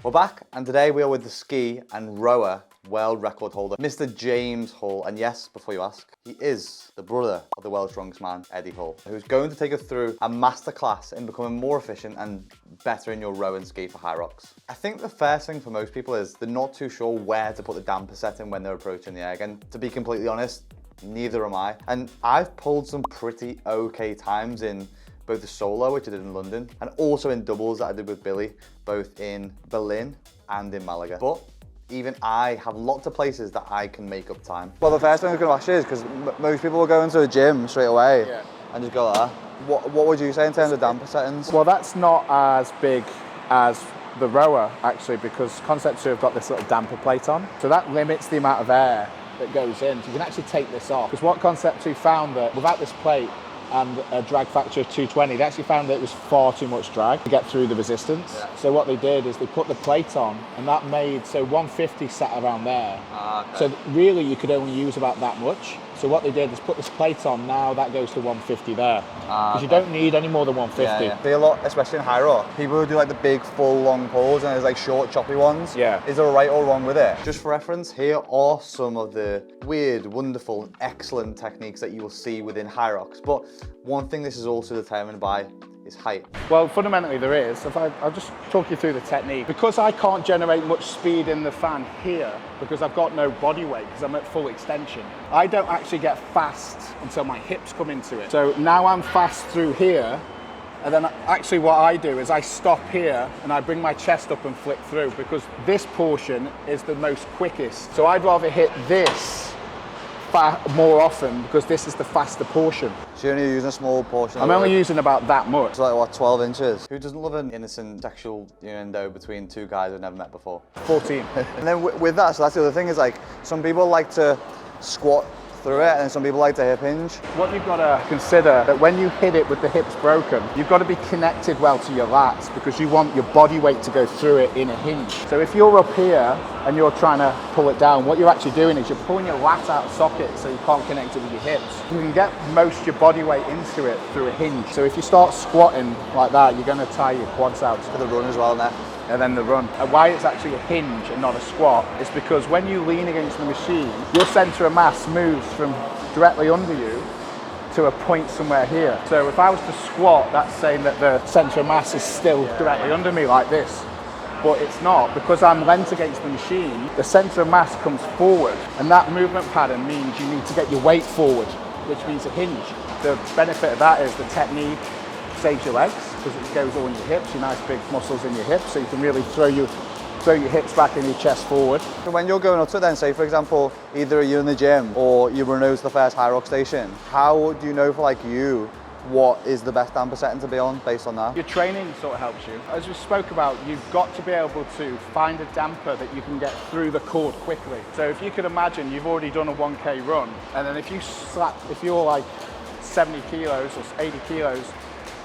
We're back, and today we are with the ski and rower world record holder, Mr. James Hull. And yes, before you ask, he is the brother of the world's strongest man, Eddie Hull, who's going to take us through a masterclass in becoming more efficient and better in your row and ski for HYROX. I think the first thing for most people is they're not too sure where to put the damper setting when they're approaching the erg, and to be completely honest, neither am I. And I've pulled some pretty okay times in both the solo, which I did in London, and also in doubles that I did with Billy, both in Berlin and in Malaga. But even I have lots of places that I can make up time. Well, the first thing I was going to ask you is, because most people will go into a gym straight away and just go there. What would you say in terms of damper settings? Well, that's not as big as the rower, actually, because Concept 2 have got this little damper plate on. So that limits the amount of air that goes in. So you can actually take this off. Because what Concept 2 found that without this plate, and a drag factor of 220, they actually found that it was far too much drag to get through the resistance. Yeah. So what they did is they put the plate on, and that made, so 150 sat around there. Okay. So really you could only use about that much. So what they did is put this plate on, now that goes to 150 there. Because you don't need any more than 150. Yeah. I see a lot, especially in HYROX, people who do like the big full long pulls and there's like short choppy ones. Yeah. Is there a right or wrong with it? Just for reference, here are some of the weird, wonderful, excellent techniques that you will see within HYROX. But one thing this is also determined by is height. Well, fundamentally there is. I'll just talk you through the technique. Because I can't generate much speed in the fan here, because I've got no body weight, because I'm at full extension, I don't actually get fast until my hips come into it. So now I'm fast through here, and then actually what I do is I stop here and I bring my chest up and flick through, because this portion is the most quickest. So I'd rather hit this more often, because this is the faster portion. So you're only using a small portion? I'm only using about that much. So like what, 12 inches? Who doesn't love an innocent sexual innuendo between two guys who've never met before? 14. And then with that, so that's the other thing, is like, some people like to squat through it and some people like to hip hinge. What you've got to consider, that when you hit it with the hips broken, you've got to be connected well to your lats, because you want your body weight to go through it in a hinge. So if you're up here and you're trying to pull it down, what you're actually doing is you're pulling your lat out of socket, so you can't connect it with your hips. You can get most of your body weight into it through a hinge. So if you start squatting like that, you're going to tire your quads out. For the run as well, now. And then the run. And why it's actually a hinge and not a squat is because when you lean against the machine, your center of mass moves from directly under you to a point somewhere here. So if I was to squat, that's saying that the center of mass is still directly under me like this. But it's not, because I'm leant against the machine, the center of mass comes forward, and that movement pattern means you need to get your weight forward, which means a hinge. The benefit of that is the technique saves your legs, because it goes all in your hips, your nice big muscles in your hips, so you can really throw your hips back and your chest forward. So when you're going up to it then, say for example, either you're in the gym or you run over to the first HYROX station, how do you know for like you what is the best damper setting to be on based on that? Your training sort of helps you. As we spoke about, you've got to be able to find a damper that you can get through the cord quickly. So if you could imagine you've already done a 1K run, and then if you're like 70 kilos or 80 kilos,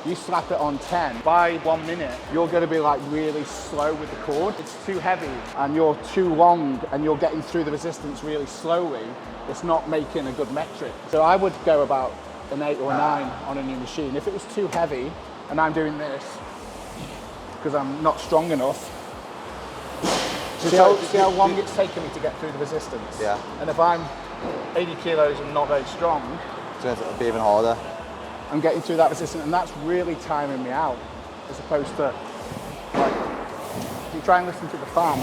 you slap it on 10, by 1 minute, you're going to be like really slow with the cord. It's too heavy and you're too long and you're getting through the resistance really slowly. It's not making a good metric. So I would go about an 8 or a 9 on a new machine. If it was too heavy and I'm doing this because I'm not strong enough, see how long it's taken me to get through the resistance? Yeah. And if I'm 80 kilos and not very strong, so it'll be even harder. I'm getting through that resistance, and that's really timing me out, as opposed to, like, if you try and listen to the fan.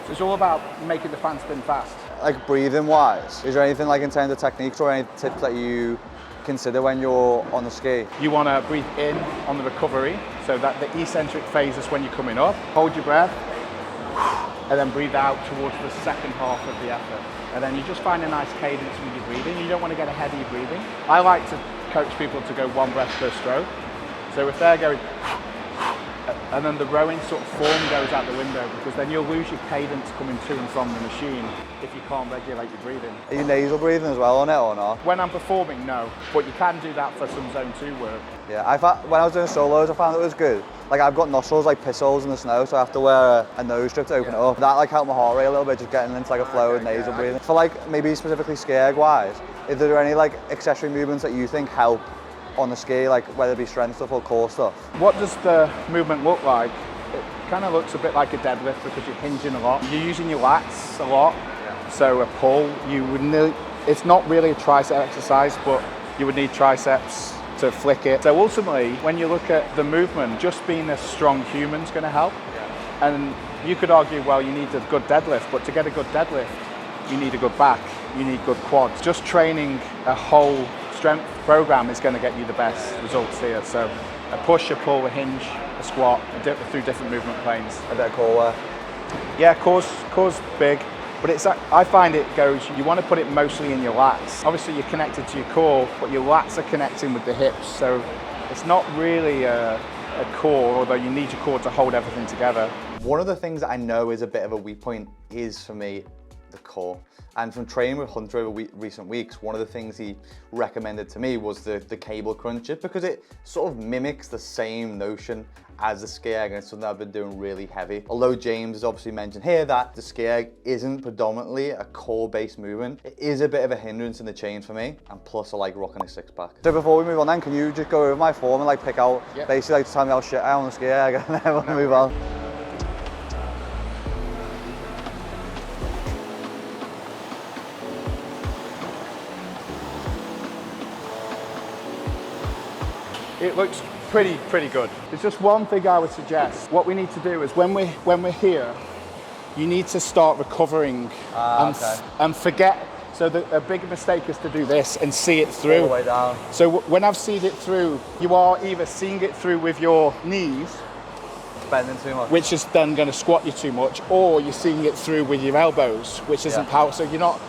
So it's all about making the fan spin fast. Like breathing wise, is there anything like in terms of techniques or any tips that you consider when you're on the ski? You want to breathe in on the recovery, so that the eccentric phase is when you're coming up. Hold your breath, and then breathe out towards the second half of the effort. And then you just find a nice cadence with your breathing. You don't want to get ahead of your breathing. I like to coach people to go 1 breath per stroke. So if they're going, and then the rowing sort of form goes out the window, because then you'll lose your cadence coming to and from the machine if you can't regulate your breathing. Are you nasal breathing as well on it or not? When I'm performing, no. But you can do that for some zone 2 work. Yeah, when I was doing solos, I found it was good. Like I've got nostrils like piss holes in the snow, so I have to wear a nose strip to open it up. That like helped my heart rate a little bit, just getting into like a flow with nasal breathing. For like maybe specifically ski erg wise, is there any like accessory movements that you think help on the ski, like whether it be strength stuff or core stuff? What does the movement look like? It kind of looks a bit like a deadlift because you're hinging a lot. You're using your lats a lot. Yeah. So a pull, it's not really a tricep exercise, but you would need triceps to flick it. So ultimately, when you look at the movement, just being a strong human is going to help. Yeah. And you could argue, well, you need a good deadlift, but to get a good deadlift, you need a good back, you need good quads. Just training a whole strength program is going to get you the best results here. So a push, a pull, a hinge, a squat, through different movement planes. A bit of core work. Yeah, core's big. But I find it goes, you want to put it mostly in your lats. Obviously you're connected to your core, but your lats are connecting with the hips. So it's not really a core, although you need your core to hold everything together. One of the things that I know is a bit of a weak point is, for me, the core. And from training with Hunter over recent weeks, one of the things he recommended to me was the cable crunch, just because it sort of mimics the same notion as the ski erg, and it's something I've been doing really heavy. Although James has obviously mentioned here that the ski erg isn't predominantly a core-based movement, it is a bit of a hindrance in the chain for me, and plus I like rocking a six-pack. So before we move on then, can you just go over my form and like pick out, basically like tell me how shit I am on the ski erg, and then we'll move on. It looks pretty good. There's just one thing I would suggest. What we need to do is when we're here, you need to start recovering and forget. So a big mistake is to do this and see it through. All the way down. So when I've seen it through, you are either seeing it through with your knees, bending too much, which is then going to squat you too much, or you're seeing it through with your elbows, which isn't power. So you're not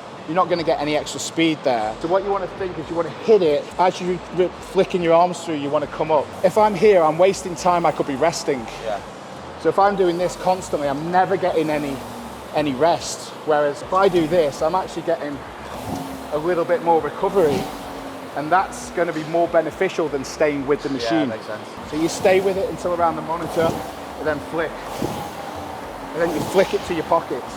going to get any extra speed there. So what you want to think is you want to hit it as you're flicking your arms through, you want to come up. If I'm here, I'm wasting time, I could be resting. Yeah. So if I'm doing this constantly, I'm never getting any rest. Whereas if I do this, I'm actually getting a little bit more recovery. And that's going to be more beneficial than staying with the machine. Yeah, makes sense. So you stay with it until around the monitor, and then flick. And then you flick it to your pockets.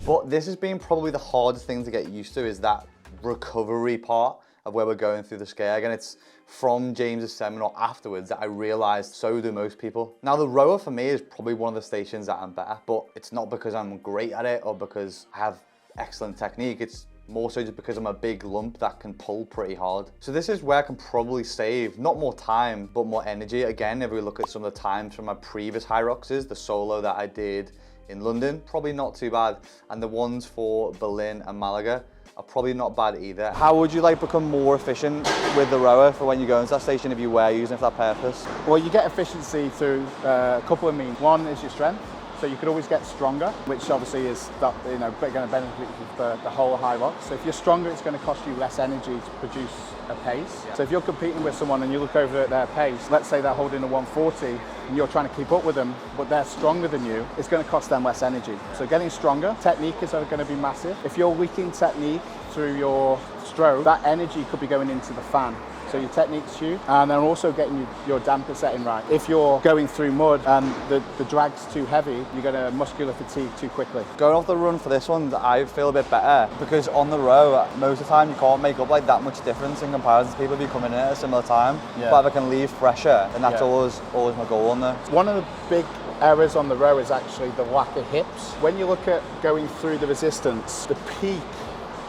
But this has been probably the hardest thing to get used to, is that recovery part of where we're going through the ski erg. And it's from James's seminar afterwards that I realized so do most people. Now the rower for me is probably one of the stations that I'm better, but it's not because I'm great at it or because I have excellent technique. It's more so just because I'm a big lump that can pull pretty hard. So this is where I can probably save, not more time, but more energy. Again, if we look at some of the times from my previous HYROXs, the solo that I did in London, probably not too bad. And the ones for Berlin and Malaga are probably not bad either. How would you like become more efficient with the rower for when you go into that station if you were using it for that purpose? Well, you get efficiency through a couple of means. One is your strength. So you could always get stronger, which obviously is going to benefit you for the whole HYROX. So if you're stronger, it's going to cost you less energy to produce a pace. Yeah. So if you're competing with someone and you look over at their pace, let's say they're holding a 140 and you're trying to keep up with them, but they're stronger than you, it's going to cost them less energy. So getting stronger, technique is going to be massive. If you're weak in technique through your stroke, that energy could be going into the fan. So your technique's huge, and then also getting your damper setting right. If you're going through mud and the drag's too heavy, you're going to muscular fatigue too quickly. Going off the run for this one, I feel a bit better because on the row, most of the time you can't make up like that much difference in comparison to people who be coming in at a similar time. Yeah. But if I can leave fresher, then that's always my goal on there. One of the big errors on the row is actually the lack of hips. When you look at going through the resistance, the peak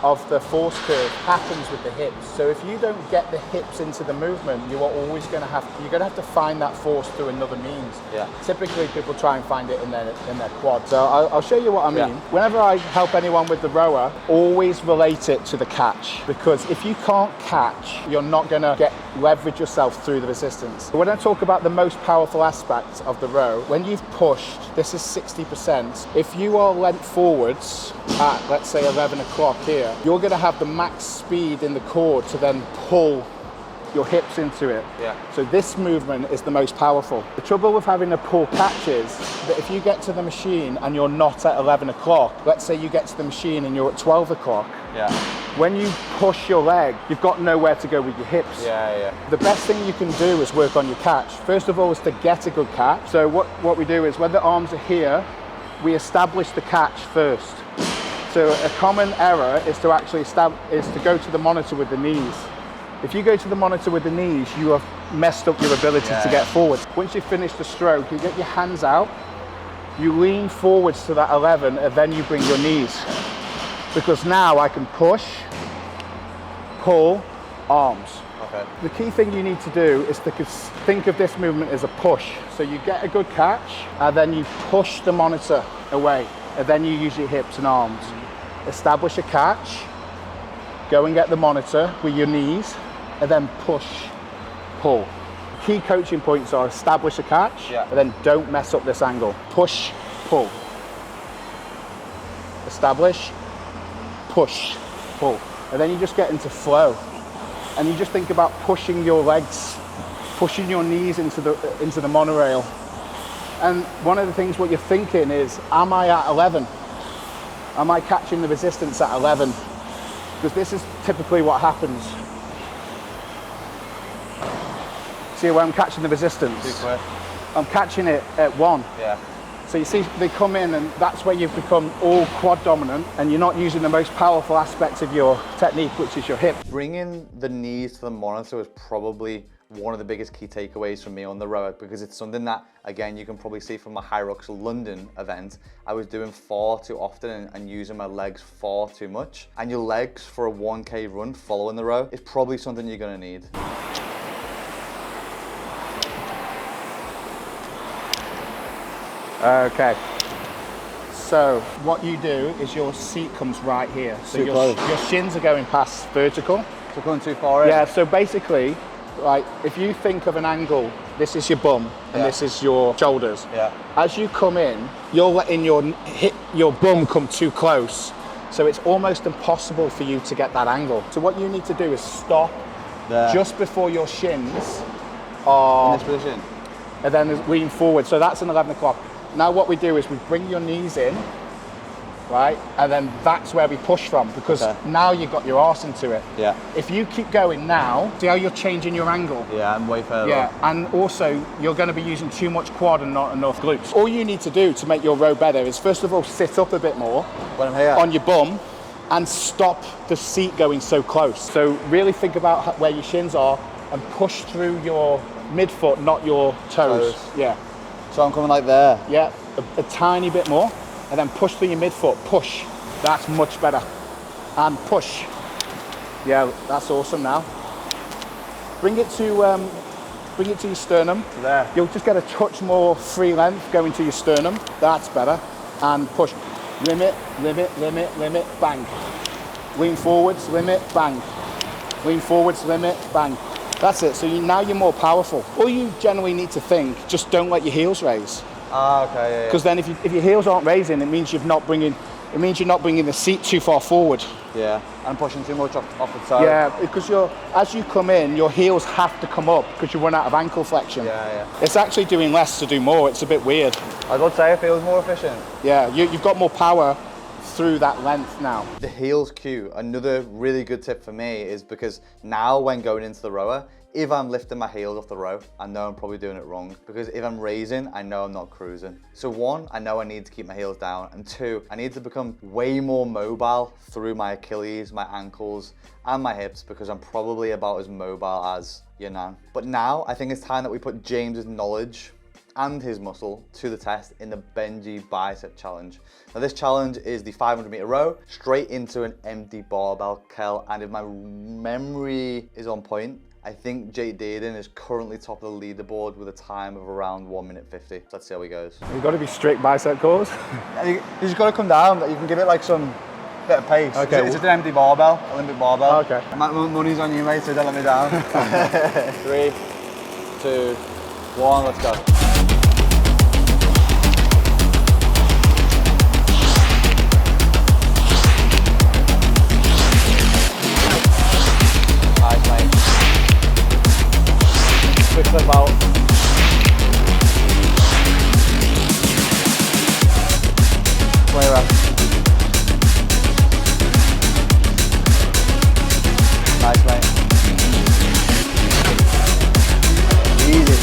of the force curve happens with the hips. So if you don't get the hips into the movement, you are always going to have to find that force through another means. Yeah. Typically people try and find it in their quad. So I'll show you what I mean. Yeah. Whenever I help anyone with the rower, always relate it to the catch, because if you can't catch, you're not going to leverage yourself through the resistance. When I talk about the most powerful aspect of the row, when you've pushed, this is 60%. If you are leant forwards at, let's say, 11 o'clock here, you're going to have the max speed in the cord to then pull your hips into it. Yeah. So this movement is the most powerful. The trouble with having a pull catch is that if you get to the machine and you're not at 11 o'clock, let's say you get to the machine and you're at 12 o'clock, when you push your leg, you've got nowhere to go with your hips. The best thing you can do is work on your catch. First of all is to get a good catch. So what we do is when the arms are here, we establish the catch first. So a common error is to actually go to the monitor with the knees. If you go to the monitor with the knees, you have messed up your ability to get forward. Once you finish the stroke, you get your hands out, you lean forwards to that 11, and then you bring your knees. Because now I can push, pull, arms. Okay. The key thing you need to do is to think of this movement as a push. So you get a good catch, and then you push the monitor away, and then you use your hips and arms. Establish a catch, go and get the monitor with your knees, and then push, pull. Key coaching points are establish a catch, and then don't mess up this angle. Push, pull. Establish, push, pull. And then you just get into flow. And you just think about pushing your legs, pushing your knees into the monorail. And one of the things what you're thinking is, am I at 11? Am I catching the resistance at 11? Because this is typically what happens. See where I'm catching the resistance? I'm catching it at 1. Yeah. So you see, they come in, and that's where you've become all quad dominant, and you're not using the most powerful aspect of your technique, which is your hip. Bringing the knees to the monitor was probably one of the biggest key takeaways from me on the rower, because it's something that, again, you can probably see from my HYROX London event, I was doing far too often and using my legs far too much. And your legs for a 1K run following the row is probably something you're gonna need. Okay, so what you do is your seat comes right here. So your shins are going past vertical. So going too far in? Yeah, so basically, like, if you think of an angle, this is your bum and this is your shoulders. Yeah. As you come in, you're letting your bum come too close. So it's almost impossible for you to get that angle. So what you need to do is stop just before your shins are... In this position? And then lean forward. So that's an 11 o'clock. Now what we do is we bring your knees in, right? And then that's where we push from, because now you've got your arse into it. Yeah. If you keep going now, see how you're changing your angle? Yeah, I'm way further. Yeah, and also you're going to be using too much quad and not enough glutes. All you need to do to make your row better is first of all sit up a bit more when I'm here on your bum and stop the seat going so close. So really think about where your shins are and push through your midfoot, not your toes. Yeah. So I'm coming like there? Yeah, a tiny bit more, and then push through your midfoot, push. That's much better. And push. Yeah, that's awesome now. Bring it to your sternum. There. You'll just get a touch more free length going to your sternum. That's better. And push. Limit, limit, limit, limit, bang. Lean forwards, limit, bang. Lean forwards, limit, bang. That's it. So now you're more powerful. All you generally need to think, just don't let your heels raise. Ah, okay, yeah. Because then if your heels aren't raising, it means you're not bringing the seat too far forward. Yeah, and pushing too much off the toe. Yeah, because as you come in, your heels have to come up because you run out of ankle flexion. Yeah. It's actually doing less to do more. It's a bit weird. I would say it feels more efficient. Yeah, you've got more power through that length now. The heels cue, another really good tip for me is because now when going into the rower, if I'm lifting my heels off the row, I know I'm probably doing it wrong, because if I'm raising, I know I'm not cruising. So 1, I know I need to keep my heels down, and 2, I need to become way more mobile through my Achilles, my ankles, and my hips, because I'm probably about as mobile as your nan. But now I think it's time that we put James's knowledge and his muscle to the test in the Benji bicep challenge. Now this challenge is the 500-meter row straight into an empty barbell curl, and if my memory is on point, I think Jake Dearden is currently top of the leaderboard with a time of around 1 minute 50. Let's see how he goes. You've got to be strict bicep curls. You just got to come down, you can give it like some bit of pace. Okay. It's just an empty barbell, Olympic barbell. Okay. My money's on you, mate, so don't let me down. 3, 2, 1, let's go. Flip out. Play rest. Nice, mate. Easy.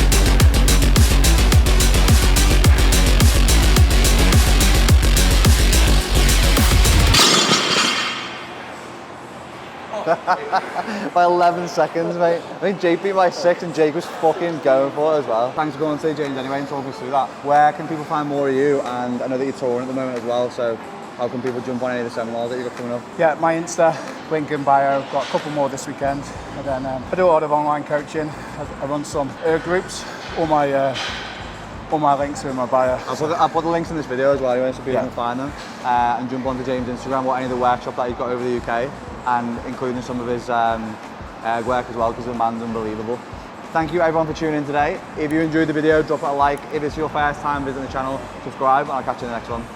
by 11 seconds, mate. I think Jake beat by 6 and Jake was fucking going for it as well. Thanks for going to James anyway and talking us through that. Where can people find more of you? And I know that you're touring at the moment as well, so how can people jump on any of the seminars that you've got coming up? Yeah, my Insta, link in bio. Got a couple more this weekend. And then I do a lot of online coaching. I run some Erg groups. All my links are in my bio. I'll put the links in this video as well anyway, so people can find them. And jump onto James' Instagram or any of the workshop that he's got over the UK, and including some of his Erg work as well, because the man's unbelievable. Thank you everyone for tuning in today. If you enjoyed the video, drop it a like. If it's your first time visiting the channel, subscribe, and I'll catch you in the next one.